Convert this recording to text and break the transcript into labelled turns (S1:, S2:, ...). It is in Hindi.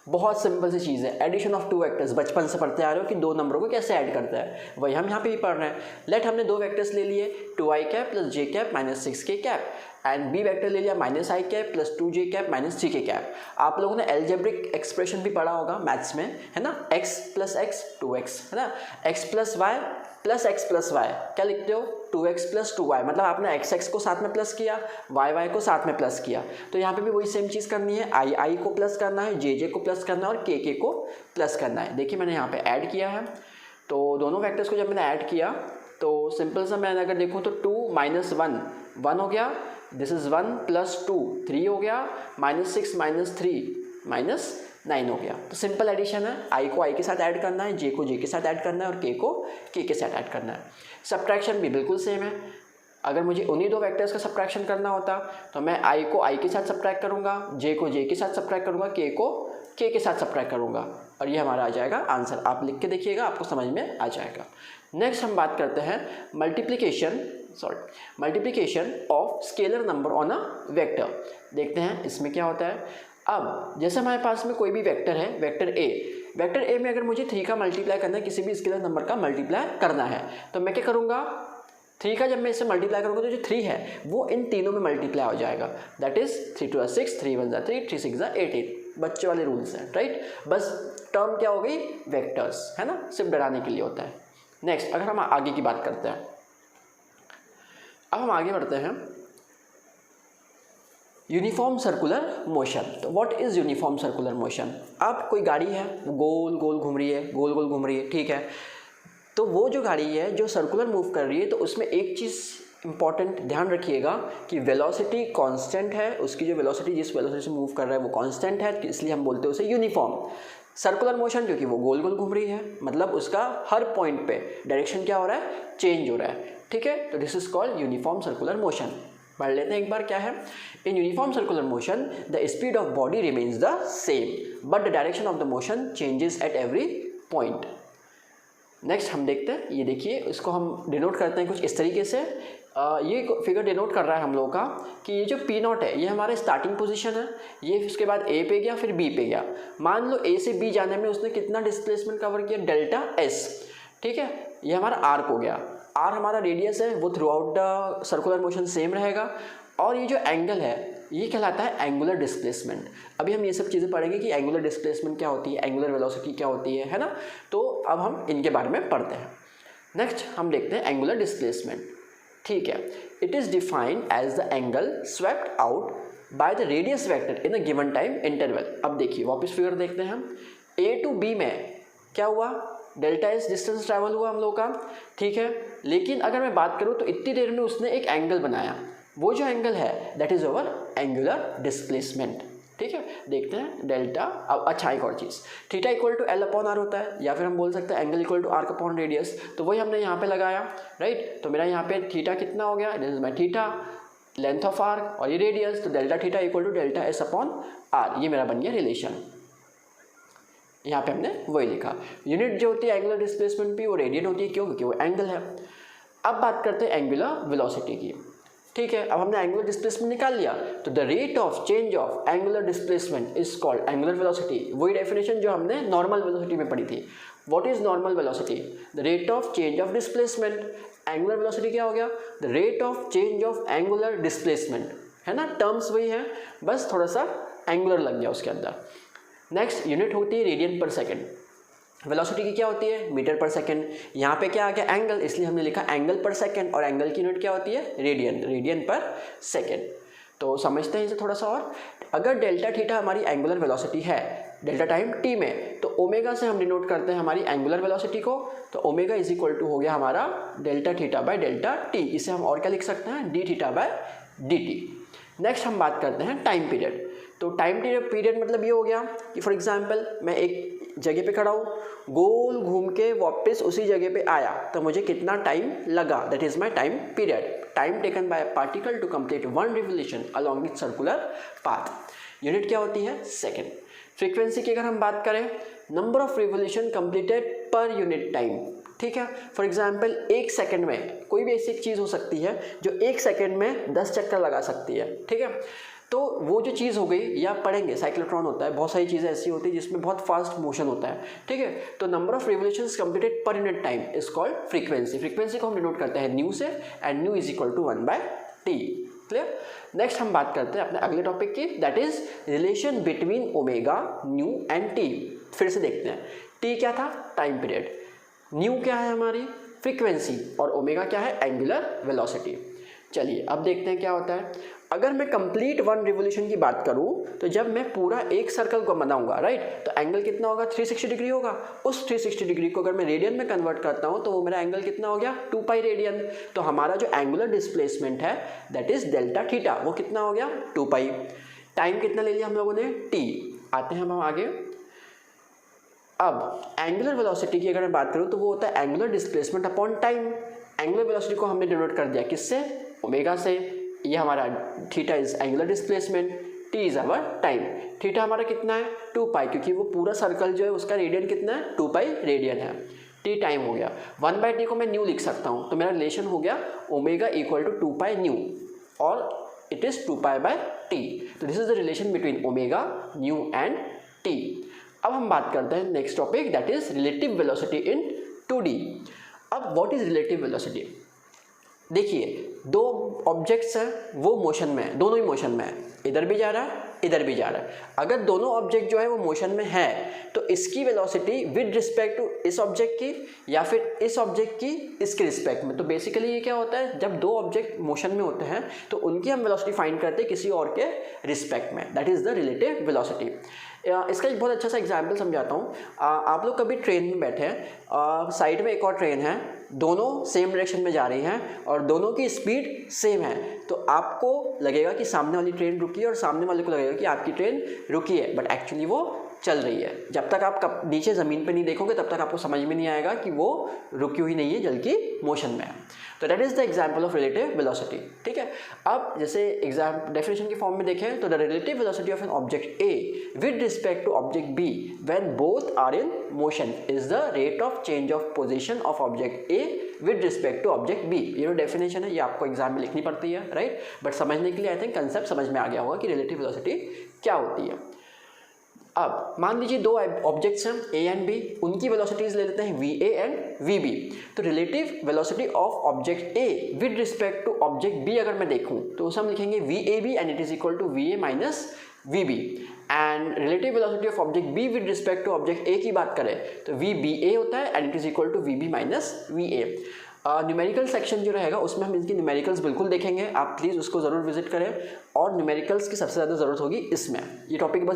S1: बहुत सिंपल सी चीज़ है, एडिशन ऑफ टू वेक्टर्स। बचपन से पढ़ते आ रहे हो कि दो नंबरों को कैसे ऐड करता है, वही हम यहाँ पे भी पढ़ रहे हैं। लेट हमने दो वेक्टर्स ले लिए, 2i cap plus J cap minus 6k cap, and B vector ले लिया -i cap plus 2j cap minus 3k cap. आप लोगों ने एल्जेब्रिक एक्सप्रेशन भी पढ़ा होगा मैथ्स में, है ना, x प्लस एक्स 2x, है ना, x plus Y plus X plus Y, क्या लिखते हो 2x प्लस 2y, मतलब आपने x को साथ में प्लस किया, y को साथ में प्लस किया। तो यहाँ पे भी वही सेम चीज़ करनी है, i को प्लस करना है, j को प्लस करना है और k को प्लस करना है। देखिए मैंने यहाँ पे ऐड किया है, तो दोनों वेक्टर्स को जब मैंने ऐड किया तो सिंपल सा मैं अगर देखूँ तो 2 माइनस 1 1 हो गया, दिस इज़ 1 प्लस 2 3 हो गया, -6 माइनस 3 -9 हो गया। तो सिंपल एडिशन है, i को i के साथ ऐड करना है, j को j के साथ ऐड करना है और k को k के साथ ऐड करना है। सब्ट्रैक्शन भी बिल्कुल सेम है, अगर मुझे उन्हीं दो वेक्टर्स का सब्ट्रैक्शन करना होता तो मैं i को i के साथ सब्ट्रैक्ट करूँगा, j को j के साथ सब्ट्रैक्ट करूँगा, k को k के साथ सब्ट्रैक्ट करूँगा और ये हमारा आ जाएगा आंसर। आप लिख के देखिएगा, आपको समझ में आ जाएगा। नेक्स्ट हम बात करते हैं multiplication of scalar number on a vector. देखते हैं इसमें क्या होता है। अब जैसे हमारे पास में कोई भी वेक्टर है, वेक्टर ए में अगर मुझे 3 का मल्टीप्लाई करना है, किसी भी स्केलर नंबर का मल्टीप्लाई करना है, तो मैं क्या करूँगा, 3 का जब मैं इसे मल्टीप्लाई करूँगा तो जो 3 है वो इन तीनों में मल्टीप्लाई हो जाएगा। That is 3 2 6, 3 1 3, 3 6 18। बच्चे वाले रूल्स हैं, राइट। बस टर्म क्या हो गई, वेक्टर्स, है ना, सिर्फ डराने के लिए होता है। नेक्स्ट अगर हम आगे की बात करते हैं, अब हम आगे बढ़ते हैं यूनिफॉर्म सर्कुलर मोशन। तो what is uniform circular motion. अब कोई गाड़ी है, गोल गोल घूम रही है, ठीक है, तो वो जो गाड़ी है जो सर्कुलर मूव कर रही है, तो उसमें एक चीज़ इंपॉर्टेंट ध्यान रखिएगा कि वेलोसिटी कांस्टेंट है, उसकी जो वेलोसिटी जिस वेलोसिटी से मूव कर रहा है वो कांस्टेंट है, इसलिए हम बोलते हैं उसे यूनिफॉर्म सर्कुलर मोशन, क्योंकि वो गोल गोल घूम रही है, मतलब उसका हर पॉइंट पे डायरेक्शन क्या हो रहा है, चेंज हो रहा है, ठीक है। तो this is called uniform circular motion. पढ़ लेते हैं एक बार क्या है। In uniform circular motion the speed of body remains the same but the direction of the motion changes at every point. Next हम देखते हैं, ये देखिए इसको हम डिनोट करते हैं कुछ इस तरीके से। ये फिगर डिनोट कर रहा है हम लोगों का कि ये जो P0 है ये हमारा स्टार्टिंग पोजीशन है, ये उसके बाद A पे गया फिर B पे गया। मान लो A से B जाने में उसने कितना डिस्प्लेसमेंट कवर किया, डेल्टा S, ठीक है, ये हमारा आर्क हो गया। R हमारा रेडियस है, वो through out the circular motion same रहेगा। और ये जो एंगल है ये कहलाता है एंगुलर डिस्प्लेसमेंट। अभी हम ये सब चीज़ें पढ़ेंगे कि एंगुलर डिस्प्लेसमेंट क्या होती है, एंगुलर वेलोसिटी क्या होती है ना। तो अब हम इनके बारे में पढ़ते हैं। नेक्स्ट हम देखते हैं एंगुलर डिस्प्लेसमेंट, ठीक है। It is defined as the angle swept out by the radius vector in a given time interval. अब देखिए वापस फिगर देखते हैं हम। A टू B में क्या हुआ, डेल्टा एस डिस्टेंस ट्रैवल हुआ हम लोग का, ठीक है। लेकिन अगर मैं बात करूँ तो इतनी देर में उसने एक एंगल बनाया, वो जो एंगल है that is our angular displacement, ठीक है। देखते हैं डेल्टा। अब अच्छा एक और चीज़, theta equal to l upon r होता है, या फिर हम बोल सकते हैं angle equal to arc upon radius. तो वही हमने यहाँ पे लगाया, राइट। तो मेरा यहाँ पे थीटा कितना हो गया, this is my theta, length of arc और ये रेडियस, तो delta theta equal to delta S upon R, ये मेरा बन गया रिलेशन। यहाँ पे हमने वही लिखा। यूनिट जो होती है एंगुलर डिस्प्लेसमेंट की वो रेडियन होती है, क्यों, क्योंकि वो एंगल है। अब बात करते हैं एंगुलर वेलोसिटी की, ठीक है। अब हमने एंगुलर डिस्प्लेसमेंट निकाल लिया, तो the rate of change of angular displacement is called angular velocity. वही डेफिनेशन जो हमने नॉर्मल वेलोसिटी में पढ़ी थी। What is normal velocity, the rate of change of displacement. Angular velocity क्या हो गया, the rate of change of angular displacement, है ना, टर्म्स वही है, बस थोड़ा सा एंगुलर लग गया उसके अंदर। नेक्स्ट यूनिट होती है रेडियन पर सेकेंड। वेलोसिटी की क्या होती है, मीटर पर सेकेंड। यहाँ पे क्या आ गया एंगल, इसलिए हमने लिखा एंगल पर सेकेंड, और एंगल की यूनिट क्या होती है, रेडियन, रेडियन पर सेकेंड। तो समझते हैं इसे थोड़ा सा और। अगर डेल्टा थीटा हमारी एंगुलर वेलोसिटी है डेल्टा टाइम टी में, तो ओमेगा से हम डिनोट करते हैं हमारी एंगुलर वेलोसिटी को। तो ओमेगा इज इक्वल टू हो गया हमारा delta theta by delta T. इसे हम और क्या लिख सकते हैं, D theta by D T. Next हम बात करते हैं टाइम पीरियड। तो टाइम पीरियड मतलब ये हो गया कि फॉर एग्जांपल मैं एक जगह पे खड़ा हूँ, गोल घूम के वापस उसी जगह पे आया, तो मुझे कितना टाइम लगा, that is my time period. Time taken by a particle to complete one revolution along its circular path. Unit क्या होती है, सेकेंड। फ्रीक्वेंसी की अगर हम बात करें, number of revolution completed per unit time, ठीक है। फॉर एग्जाम्पल एक सेकेंड में कोई भी ऐसी चीज़ हो सकती है जो एक सेकेंड में 10 चक्कर लगा सकती है, ठीक है। तो वो जो चीज़ हो गई, या पढ़ेंगे साइक्लोट्रॉन होता है, बहुत सारी चीज़ें ऐसी होती है जिसमें बहुत फास्ट मोशन होता है, ठीक है। तो number of revolutions completed per unit time is called frequency. Frequency को हम डिनोट करते हैं न्यू से, and nu is equal to 1/t। Clear. Next हम बात करते हैं अपने अगले टॉपिक की, that is relation between omega, nu and T. फिर से देखते हैं, टी क्या था, टाइम पीरियड, न्यू क्या है हमारी फ्रीक्वेंसी, और ओमेगा क्या है, एंगुलर वेलोसिटी। चलिए अब देखते हैं क्या होता है। अगर मैं कंप्लीट 1 रिवोल्यूशन की बात करूं, तो जब मैं पूरा एक सर्कल को बनाऊंगा, राइट, तो एंगल कितना होगा, 360 डिग्री होगा। उस 360 डिग्री को अगर मैं रेडियन में कन्वर्ट करता हूं, तो वो मेरा एंगल कितना हो गया, 2 रेडियन। तो हमारा जो एंगुलर डिस्प्लेसमेंट है दैट इज डेल्टा थीटा, वो कितना हो गया, 2 टाइम कितना ले लिया हम लोगों ने, t। आते हैं हम आगे। अब एंगुलर वेलोसिटी की अगर मैं बात करूं, तो वो होता है angular displacement upon time. Angular velocity को हमने डिनोट कर दिया किससे, ओमेगा से। ये हमारा theta is angular displacement, T is our time. Theta हमारा कितना है, 2 क्योंकि वो पूरा सर्कल जो है उसका रेडियन कितना है, 2 रेडियन है। टी टाइम हो गया, 1/t को मैं न्यू लिख सकता हूँ, तो मेरा रिलेशन हो गया ओमेगा इक्वल टू 2 न्यू, और इट इज 2 t। तो this is the relation between omega, nu and T. अब हम बात करते हैं next topic, that is relative velocity in 2D। अब व्हाट इज रिलेटिव वेलोसिटी, देखिए दो ऑब्जेक्ट्स हैं, वो मोशन में है, दोनों ही मोशन में है, इधर भी जा रहा है, इधर भी जा रहा है। अगर दोनों ऑब्जेक्ट जो है वो मोशन में है, तो इसकी वेलोसिटी विद रिस्पेक्ट टू इस ऑब्जेक्ट की, या फिर इस ऑब्जेक्ट की इसके रिस्पेक्ट में। तो बेसिकली ये क्या होता है, जब दो ऑब्जेक्ट मोशन में होते हैं तो उनकी हम वेलोसिटी फाइंड करते हैं किसी और के रिस्पेक्ट में, that is the relative velocity. इसका एक बहुत अच्छा सा एग्जाम्पल समझाता हूँ। आप लोग कभी ट्रेन में बैठे हैं, साइड में एक और ट्रेन है, दोनों सेम डायरेक्शन में जा रही हैं और दोनों की स्पीड सेम है, तो आपको लगेगा कि सामने वाली ट्रेन रुकी है और सामने वाले को लगेगा कि आपकी ट्रेन रुकी है, बट एक्चुअली वो चल रही है। जब तक आप नीचे ज़मीन पे नहीं देखोगे तब तक आपको समझ में नहीं आएगा कि वो रुकी हुई नहीं है, बल्कि मोशन में है। तो that is the example of relative velocity, ठीक है। अब जैसे एग्जाम डेफिनेशन की फॉर्म में देखें, तो the relative velocity of an object A with respect to object B when both are in motion is the rate of change of position of object A with respect to object B. ये जो डेफिनेशन है ये आपको एग्जाम में लिखनी पड़ती है, राइट, बट समझने के लिए आई थिंक कंसेप्ट समझ में आ गया होगा कि रिलेटिव वेलोसिटी क्या होती है। अब मान लीजिए दो ऑब्जेक्ट्स हैं ए एंड बी, उनकी वेलोसिटीज ले लेते हैं v a and v b. तो relative velocity of object A with respect to object b अगर मैं देखूं, तो उसे हम लिखेंगे v a b and it is equal to v a minus v b. And relative velocity of object b with respect to object a की बात करें तो वी बी ए होता है and it is equal to V B minus V A. Numerical section जो रहेगा उसमें हम इनकी न्यूमेरिकल्स बिल्कुल देखेंगे, आप प्लीज़ उसको ज़रूर विजिट करें, और न्यूमेरिकल्स की सबसे ज़्यादा ज़रूरत होगी इसमें। ये टॉपिक बस